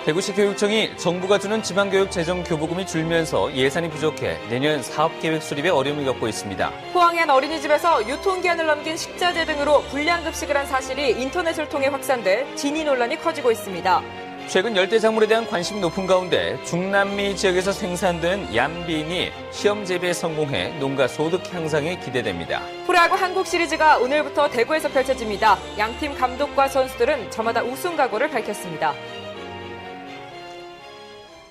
대구시 교육청이 정부가 주는 지방교육 재정 교부금이 줄면서 예산이 부족해 내년 사업계획 수립에 어려움을 겪고 있습니다. 포항의 한 어린이집에서 유통기한을 넘긴 식자재 등으로 불량급식을 한 사실이 인터넷을 통해 확산돼 진위 논란이 커지고 있습니다. 최근 열대작물에 대한 관심이 높은 가운데 중남미 지역에서 생산된 얌빈이 시험 재배에 성공해 농가 소득 향상에 기대됩니다. 프로야구 한국 시리즈가 오늘부터 대구에서 펼쳐집니다. 양팀 감독과 선수들은 저마다 우승 각오를 밝혔습니다.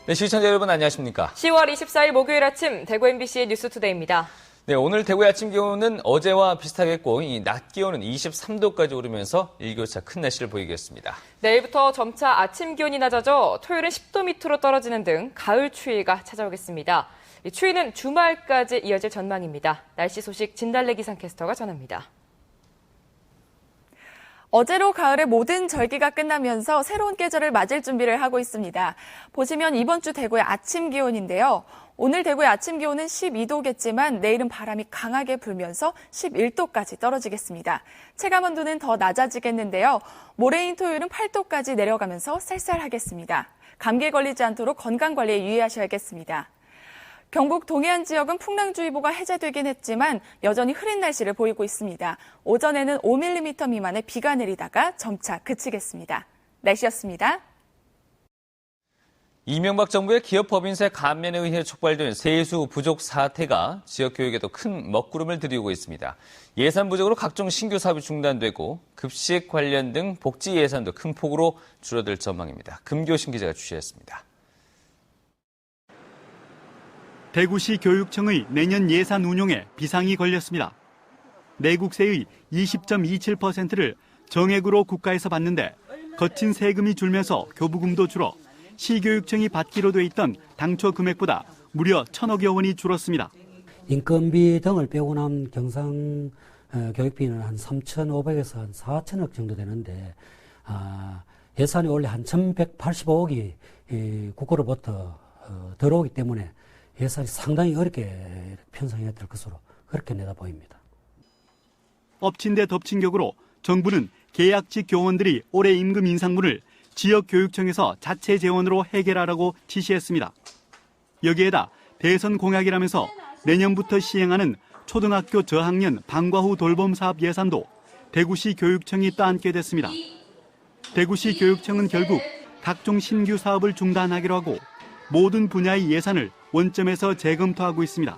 네, 시청자 여러분 안녕하십니까? 10월 24일 목요일 아침 대구 MBC 뉴스투데이입니다. 네, 오늘 대구의 아침 기온은 어제와 비슷하겠고 이 낮 기온은 23도까지 오르면서 일교차 큰 날씨를 보이겠습니다. 내일부터 점차 아침 기온이 낮아져 토요일은 10도 밑으로 떨어지는 등 가을 추위가 찾아오겠습니다. 이 추위는 주말까지 이어질 전망입니다. 날씨 소식 진달래 기상캐스터가 전합니다. 어제로 가을의 모든 절기가 끝나면서 새로운 계절을 맞을 준비를 하고 있습니다. 보시면 이번 주 대구의 아침 기온인데요. 오늘 대구의 아침 기온은 12도겠지만 내일은 바람이 강하게 불면서 11도까지 떨어지겠습니다. 체감온도는 더 낮아지겠는데요. 모레인 토요일은 8도까지 내려가면서 쌀쌀하겠습니다. 감기에 걸리지 않도록 건강관리에 유의하셔야겠습니다. 경북 동해안 지역은 풍랑주의보가 해제되긴 했지만 여전히 흐린 날씨를 보이고 있습니다. 오전에는 5mm 미만의 비가 내리다가 점차 그치겠습니다. 날씨였습니다. 이명박 정부의 기업 법인세 감면에 의해 촉발된 세수 부족 사태가 지역 교육에도 큰 먹구름을 들이우고 있습니다. 예산 부족으로 각종 신규 사업이 중단되고 급식 관련 등 복지 예산도 큰 폭으로 줄어들 전망입니다. 금교신 기자가 취재했습니다. 대구시 교육청의 내년 예산 운용에 비상이 걸렸습니다. 내국세의 20.27%를 정액으로 국가에서 받는데 거친 세금이 줄면서 교부금도 줄어 시교육청이 받기로 돼 있던 당초 금액보다 무려 1,000억여 원이 줄었습니다. 인건비 등을 빼고 난 경상 교육비는 한 3,500에서 한 4,000억 정도 되는데 예산이 원래 한 1,185억이 국고로부터 들어오기 때문에 예산이 상당히 어렵게 편성해야 될 것으로 그렇게 내다 보입니다. 엎친 데 덮친 격으로 정부는 계약직 교원들이 올해 임금 인상분을 지역교육청에서 자체 재원으로 해결하라고 지시했습니다. 여기에다 대선 공약이라면서 내년부터 시행하는 초등학교 저학년 방과 후 돌봄 사업 예산도 대구시 교육청이 떠안게 됐습니다. 대구시 교육청은 결국 각종 신규 사업을 중단하기로 하고 모든 분야의 예산을 원점에서 재검토하고 있습니다.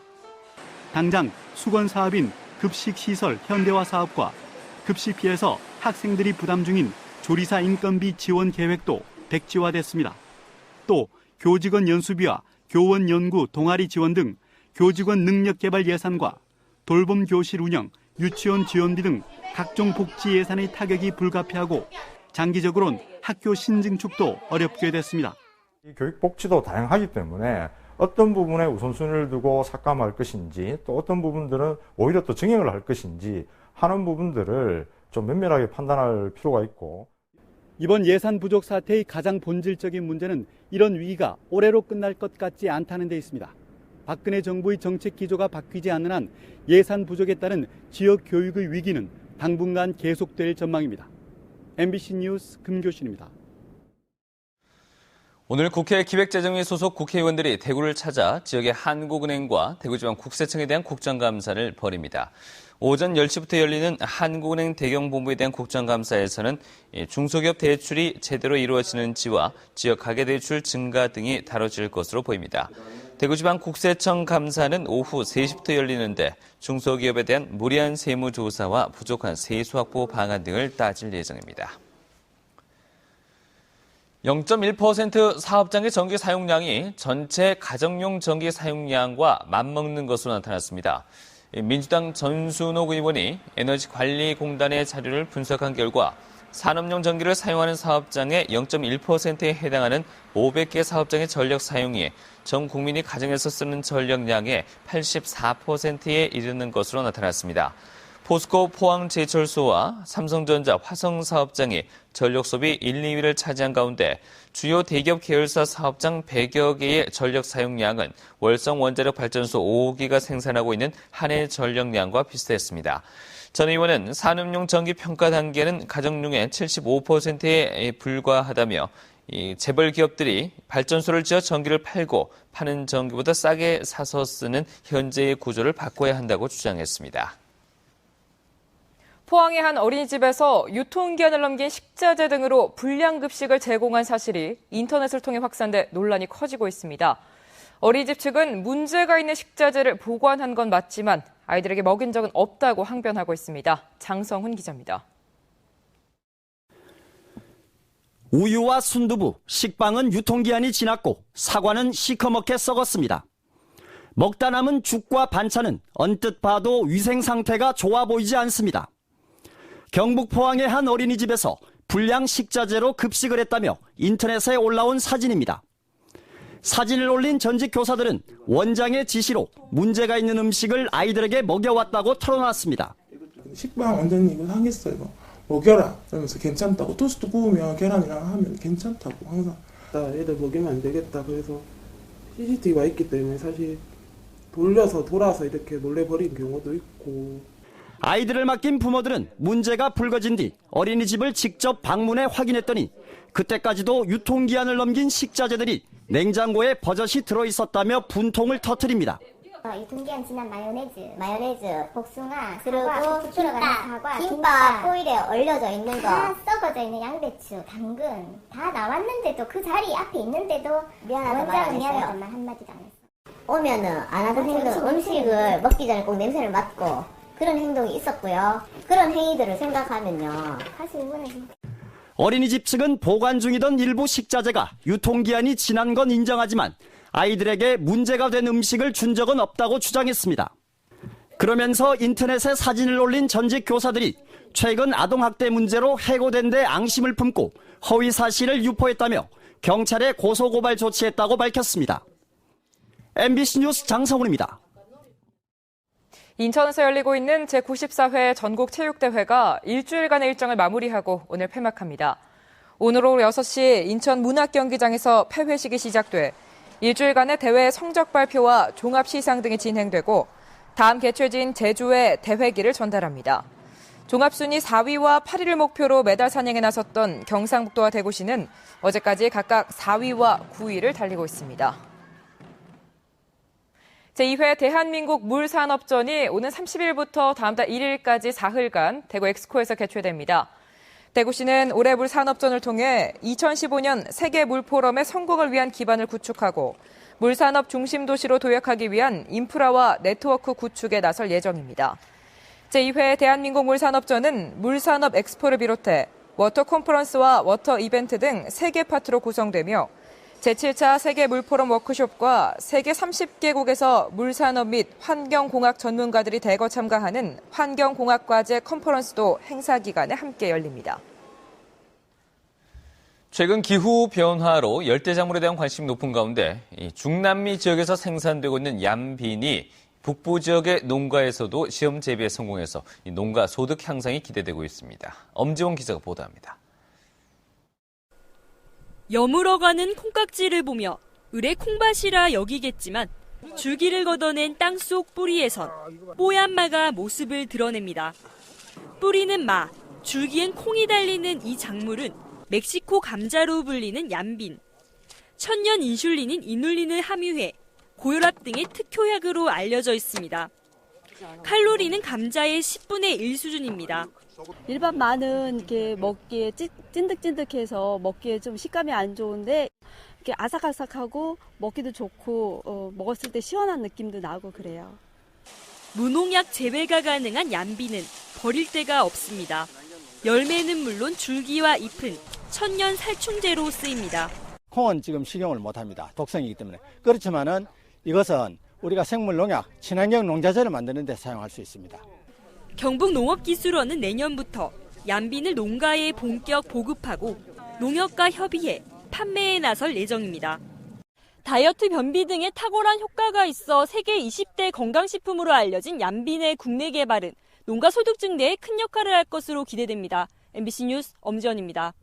당장 수건 사업인 급식시설 현대화 사업과 급식비에서 학생들이 부담 중인 조리사 인건비 지원 계획도 백지화됐습니다. 또 교직원 연수비와 교원 연구 동아리 지원 등 교직원 능력 개발 예산과 돌봄 교실 운영, 유치원 지원비 등 각종 복지 예산의 타격이 불가피하고 장기적으로는 학교 신증축도 어렵게 됐습니다. 교육 복지도 다양하기 때문에 어떤 부분에 우선순위를 두고 삭감할 것인지 또 어떤 부분들은 오히려 또 증액을 할 것인지 하는 부분들을 좀 면밀하게 판단할 필요가 있고 이번 예산 부족 사태의 가장 본질적인 문제는 이런 위기가 올해로 끝날 것 같지 않다는 데 있습니다. 박근혜 정부의 정책 기조가 바뀌지 않는 한 예산 부족에 따른 지역 교육의 위기는 당분간 계속될 전망입니다. MBC 뉴스 금교신입니다. 오늘 국회 기획재정위 소속 국회의원들이 대구를 찾아 지역의 한국은행과 대구지방국세청에 대한 국정감사를 벌입니다. 오전 10시부터 열리는 한국은행 대경본부에 대한 국정감사에서는 중소기업 대출이 제대로 이루어지는지와 지역 가계대출 증가 등이 다뤄질 것으로 보입니다. 대구지방국세청 감사는 오후 3시부터 열리는데 중소기업에 대한 무리한 세무조사와 부족한 세수 확보 방안 등을 따질 예정입니다. 0.1% 사업장의 전기 사용량이 전체 가정용 전기 사용량과 맞먹는 것으로 나타났습니다. 민주당 전순옥 의원이 에너지관리공단의 자료를 분석한 결과 산업용 전기를 사용하는 사업장의 0.1%에 해당하는 500개 사업장의 전력 사용이 전 국민이 가정에서 쓰는 전력량의 84%에 이르는 것으로 나타났습니다. 포스코 포항제철소와 삼성전자 화성사업장이 전력 소비 1, 2위를 차지한 가운데 주요 대기업 계열사 사업장 100여 개의 전력 사용량은 월성 원자력 발전소 5기가 생산하고 있는 한 해 전력량과 비슷했습니다. 전 의원은 산업용 전기 평가 단계는 가정용의 75%에 불과하다며 이 재벌 기업들이 발전소를 지어 전기를 팔고 파는 전기보다 싸게 사서 쓰는 현재의 구조를 바꿔야 한다고 주장했습니다. 포항의 한 어린이집에서 유통기한을 넘긴 식자재 등으로 불량급식을 제공한 사실이 인터넷을 통해 확산돼 논란이 커지고 있습니다. 어린이집 측은 문제가 있는 식자재를 보관한 건 맞지만 아이들에게 먹인 적은 없다고 항변하고 있습니다. 장성훈 기자입니다. 우유와 순두부, 식빵은 유통기한이 지났고 사과는 시커멓게 썩었습니다. 먹다 남은 죽과 반찬은 언뜻 봐도 위생 상태가 좋아 보이지 않습니다. 경북 포항의 한 어린이집에서 불량 식자재로 급식을 했다며 인터넷에 올라온 사진입니다. 사진을 올린 전직 교사들은 원장의 지시로 문제가 있는 음식을 아이들에게 먹여왔다고 털어놨습니다. 식빵 원장님 이거 상했어요. 먹여라 그러면서 괜찮다고 토스트 구우면 계란이랑 하면 괜찮다고 항상. 애들 먹이면 안 되겠다. 그래서 CCTV가 있기 때문에 사실 돌아서 이렇게 몰래 버린 경우도 있고. 아이들을 맡긴 부모들은 문제가 불거진 뒤 어린이집을 직접 방문해 확인했더니 그때까지도 유통기한을 넘긴 식자재들이 냉장고에 버젓이 들어있었다며 분통을 터뜨립니다. 유통기한 지난 마요네즈, 복숭아, 그리고 김밥 호일에 얼려져 있는 거, 다 썩어져 있는 양배추, 당근 다 나왔는데도 그 자리 앞에 있는데도 원장은 미안하단 말 한마디도 안 했어. 오면은 안 하던 행동, 음식을 먹기 전에 꼭 냄새를 맡고 그런 행동이 있었고요. 그런 행위들을 생각하면요. 사실 이거는 어린이집 측은 보관 중이던 일부 식자재가 유통기한이 지난 건 인정하지만 아이들에게 문제가 된 음식을 준 적은 없다고 주장했습니다. 그러면서 인터넷에 사진을 올린 전직 교사들이 최근 아동학대 문제로 해고된 데 앙심을 품고 허위 사실을 유포했다며 경찰에 고소고발 조치했다고 밝혔습니다. MBC 뉴스 장성훈입니다. 인천에서 열리고 있는 제94회 전국체육대회가 일주일간의 일정을 마무리하고 오늘 폐막합니다. 오늘 오후 6시 인천 문학경기장에서 폐회식이 시작돼 일주일간의 대회 성적 발표와 종합시상 등이 진행되고 다음 개최지인 제주에 대회기를 전달합니다. 종합순위 4위와 8위를 목표로 메달 사냥에 나섰던 경상북도와 대구시는 어제까지 각각 4위와 9위를 달리고 있습니다. 제2회 대한민국 물산업전이 오는 30일부터 다음 달 1일까지 사흘간 대구 엑스코에서 개최됩니다. 대구시는 올해 물산업전을 통해 2015년 세계 물포럼의 성공을 위한 기반을 구축하고 물산업 중심 도시로 도약하기 위한 인프라와 네트워크 구축에 나설 예정입니다. 제2회 대한민국 물산업전은 물산업 엑스포를 비롯해 워터 컨퍼런스와 워터 이벤트 등 3개 파트로 구성되며 제7차 세계 물포럼 워크숍과 세계 30개국에서 물산업 및 환경공학 전문가들이 대거 참가하는 환경공학과제 컨퍼런스도 행사 기간에 함께 열립니다. 최근 기후 변화로 열대작물에 대한 관심이 높은 가운데 중남미 지역에서 생산되고 있는 얌빈이 북부 지역의 농가에서도 시험 재배에 성공해서 농가 소득 향상이 기대되고 있습니다. 엄지원 기자가 보도합니다. 여물어가는 콩깍지를 보며 을의 콩밭이라 여기겠지만 줄기를 걷어낸 땅속 뿌리에선 뽀얀 마가 모습을 드러냅니다. 뿌리는 마, 줄기엔 콩이 달리는 이 작물은 멕시코 감자로 불리는 얌빈. 천연 인슐린인 이눌린을 함유해 고혈압 등의 특효약으로 알려져 있습니다. 칼로리는 감자의 10분의 1 수준입니다. 일반 마는 이렇게 먹기에 찐득찐득해서 먹기에 좀 식감이 안 좋은데 이렇게 아삭아삭하고 먹기도 좋고 먹었을 때 시원한 느낌도 나고 그래요. 무농약 재배가 가능한 얌비는 버릴 데가 없습니다. 열매는 물론 줄기와 잎은 천연 살충제로 쓰입니다. 콩은 지금 식용을 못합니다. 독성이기 때문에. 그렇지만은 이것은 우리가 생물농약, 친환경 농자재를 만드는 데 사용할 수 있습니다. 경북농업기술원은 내년부터 얌빈을 농가에 본격 보급하고 농협과 협의해 판매에 나설 예정입니다. 다이어트 변비 등의 탁월한 효과가 있어 세계 20대 건강식품으로 알려진 얌빈의 국내 개발은 농가 소득 증대에 큰 역할을 할 것으로 기대됩니다. MBC 뉴스 엄지원입니다.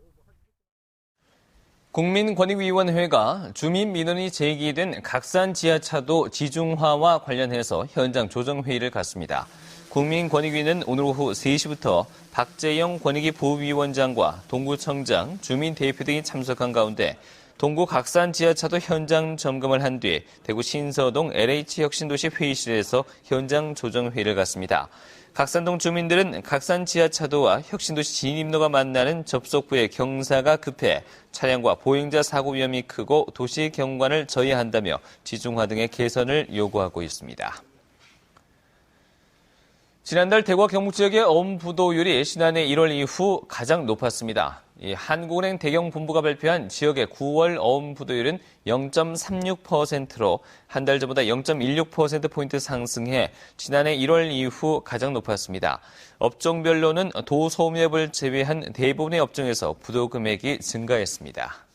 국민권익위원회가 주민 민원이 제기된 각산 지하차도 지중화와 관련해서 현장 조정회의를 갖습니다. 국민권익위는 오늘 오후 3시부터 박재영 권익위 부위원장과 동구청장, 주민 대표 등이 참석한 가운데 동구 각산 지하차도 현장 점검을 한 뒤 대구 신서동 LH혁신도시 회의실에서 현장 조정 회의를 갖습니다. 각산동 주민들은 각산 지하차도와 혁신도시 진입로가 만나는 접속부의 경사가 급해 차량과 보행자 사고 위험이 크고 도시 경관을 저해한다며 지중화 등의 개선을 요구하고 있습니다. 지난달 대구와 경북 지역의 어음부도율이 지난해 1월 이후 가장 높았습니다. 한국은행 대경본부가 발표한 지역의 9월 어음부도율은 0.36%로 한 달 전보다 0.16%포인트 상승해 지난해 1월 이후 가장 높았습니다. 업종별로는 도소매업을 제외한 대부분의 업종에서 부도 금액이 증가했습니다.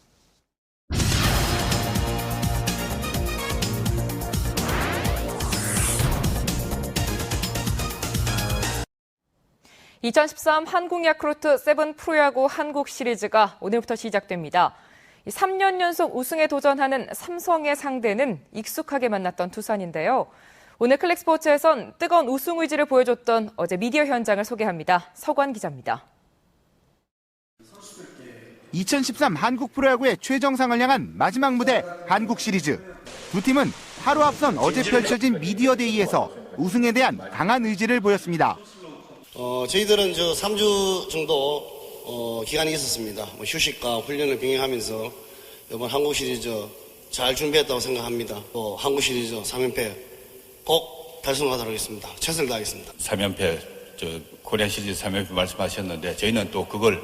(2013) 한국야쿠르트 7 프로야구 한국 시리즈가 오늘부터 시작됩니다. 3년 연속 우승에 도전하는 삼성의 상대는 익숙하게 만났던 두산인데요. 오늘 클릭스포츠에선 뜨거운 우승 의지를 보여줬던 어제 미디어 현장을 소개합니다. 서관 기자입니다. 2013 한국 프로야구의 최정상을 향한 마지막 무대 한국 시리즈. 두 팀은 하루 앞선 어제 펼쳐진 미디어 데이에서 우승에 대한 강한 의지를 보였습니다. 저희들은 3주 정도 기간이 있었습니다. 휴식과 훈련을 병행하면서 이번 한국 시리즈 잘 준비했다고 생각합니다. 또 한국 시리즈 3연패 꼭 달성하도록 하겠습니다. 최선을 다하겠습니다. 3연패, 코리안 시리즈 3연패 말씀하셨는데 저희는 또 그걸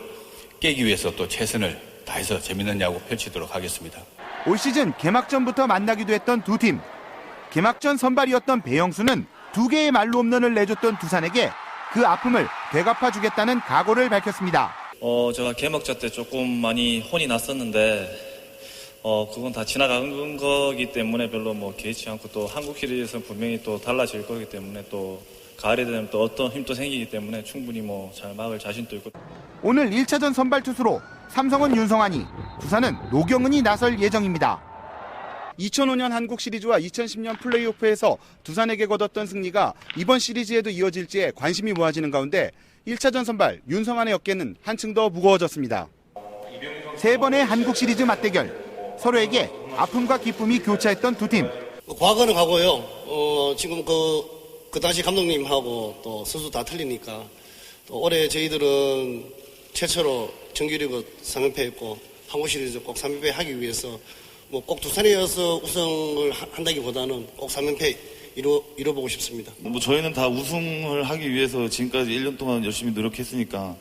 깨기 위해서 또 최선을 다해서 재밌는 야구 펼치도록 하겠습니다. 올 시즌 개막전부터 만나기도 했던 두 팀. 개막전 선발이었던 배영수는 2개의 말로 홈런을 내줬던 두산에게 그 아픔을 되갚아주겠다는 각오를 밝혔습니다. 제가 개막전 때 조금 많이 혼이 났었는데 그건 다 지나간 거기 때문에 별로 개의치 않고 또 한국 시리즈에서는 분명히 또 달라질 거기 때문에 또 가을에 되면 또 어떤 힘도 생기기 때문에 충분히 잘 막을 자신도 있고. 오늘 1차전 선발 투수로 삼성은 윤성환이, 두산은 노경은이 나설 예정입니다. 2005년 한국 시리즈와 2010년 플레이오프에서 두산에게 거뒀던 승리가 이번 시리즈에도 이어질지에 관심이 모아지는 가운데 1차전 선발 윤성환의 어깨는 한층 더 무거워졌습니다. 3번의 한국 시리즈 맞대결, 서로에게 아픔과 기쁨이 교차했던 두 팀. 과거는 과거요. 지금 그 당시 감독님하고 또 선수 다 틀리니까 또 올해 저희들은 최초로 정규리그 3연패했고 한국 시리즈 꼭 3연패 하기 위해서 꼭 두산이어서 우승을 한다기보다는 꼭 3연패 이뤄보고 싶습니다. 저희는 다 우승을 하기 위해서 지금까지 1년 동안 열심히 노력했으니까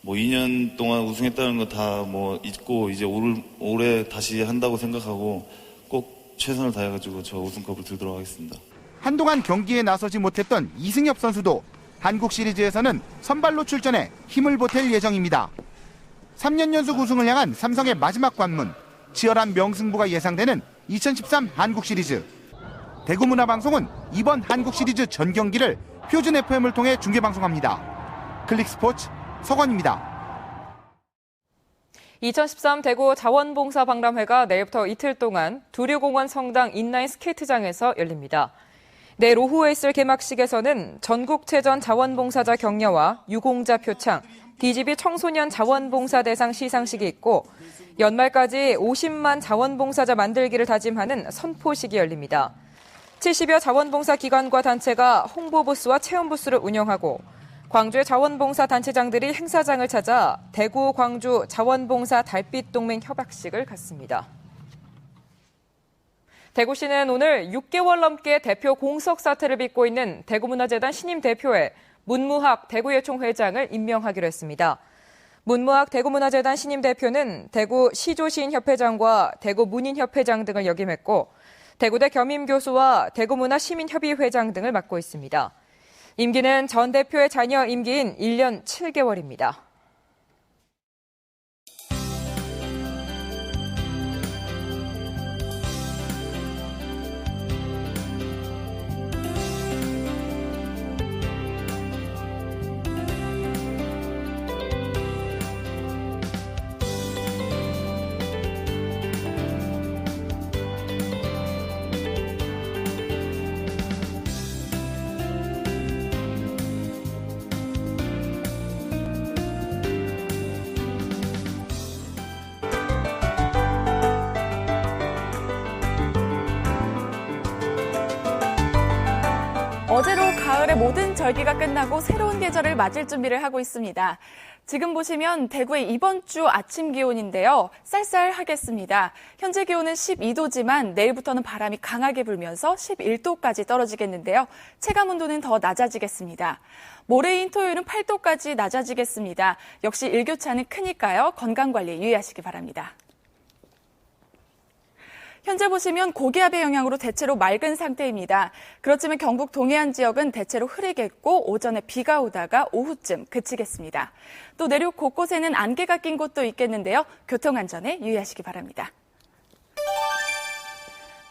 2년 동안 우승했다는 거 다 잊고 이제 올해 다시 한다고 생각하고 꼭 최선을 다해가지고 저 우승컵을 들도록 하겠습니다. 한동안 경기에 나서지 못했던 이승엽 선수도 한국 시리즈에서는 선발로 출전해 힘을 보탤 예정입니다. 3년 연속 우승을 향한 삼성의 마지막 관문. 치열한 명승부가 예상되는 2013 한국 시리즈. 대구문화방송은 이번 한국 시리즈 전 경기를 표준 FM을 통해 중계방송합니다. 클릭스포츠 서건입니다. 2013 대구 자원봉사박람회가 내일부터 이틀 동안 두류공원 성당 인라인 스케이트장에서 열립니다. 내일 오후에 있을 개막식에서는 전국체전 자원봉사자 격려와 유공자 표창, DGB 청소년 자원봉사 대상 시상식이 있고 연말까지 50만 자원봉사자 만들기를 다짐하는 선포식이 열립니다. 70여 자원봉사 기관과 단체가 홍보부스와 체험부스를 운영하고 광주의 자원봉사 단체장들이 행사장을 찾아 대구, 광주 자원봉사 달빛동맹 협약식을 갖습니다. 대구시는 오늘 6개월 넘게 대표 공석 사태를 빚고 있는 대구문화재단 신임 대표에 문무학 대구예총회장을 임명하기로 했습니다. 문무학 대구문화재단 신임 대표는 대구 시조시인협회장과 대구문인협회장 등을 역임했고 대구대 겸임교수와 대구문화시민협의회장 등을 맡고 있습니다. 임기는 전 대표의 자녀 임기인 1년 7개월입니다. 어제로 가을의 모든 절기가 끝나고 새로운 계절을 맞을 준비를 하고 있습니다. 지금 보시면 대구의 이번 주 아침 기온인데요. 쌀쌀하겠습니다. 현재 기온은 12도지만 내일부터는 바람이 강하게 불면서 11도까지 떨어지겠는데요. 체감 온도는 더 낮아지겠습니다. 모레인 토요일은 8도까지 낮아지겠습니다. 역시 일교차는 크니까요. 건강관리 유의하시기 바랍니다. 현재 보시면 고기압의 영향으로 대체로 맑은 상태입니다. 그렇지만 경북 동해안 지역은 대체로 흐리겠고 오전에 비가 오다가 오후쯤 그치겠습니다. 또 내륙 곳곳에는 안개가 낀 곳도 있겠는데요. 교통안전에 유의하시기 바랍니다.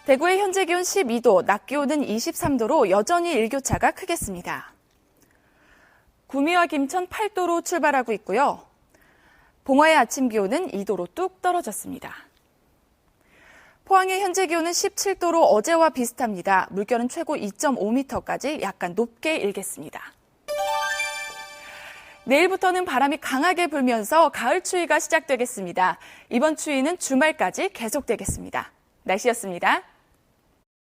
대구의 현재 기온 12도, 낮 기온은 23도로 여전히 일교차가 크겠습니다. 구미와 김천 8도로 출발하고 있고요. 봉화의 아침 기온은 2도로 뚝 떨어졌습니다. 포항의 현재 기온은 17도로 어제와 비슷합니다. 물결은 최고 2.5m까지 약간 높게 일겠습니다. 내일부터는 바람이 강하게 불면서 가을 추위가 시작되겠습니다. 이번 추위는 주말까지 계속되겠습니다. 날씨였습니다.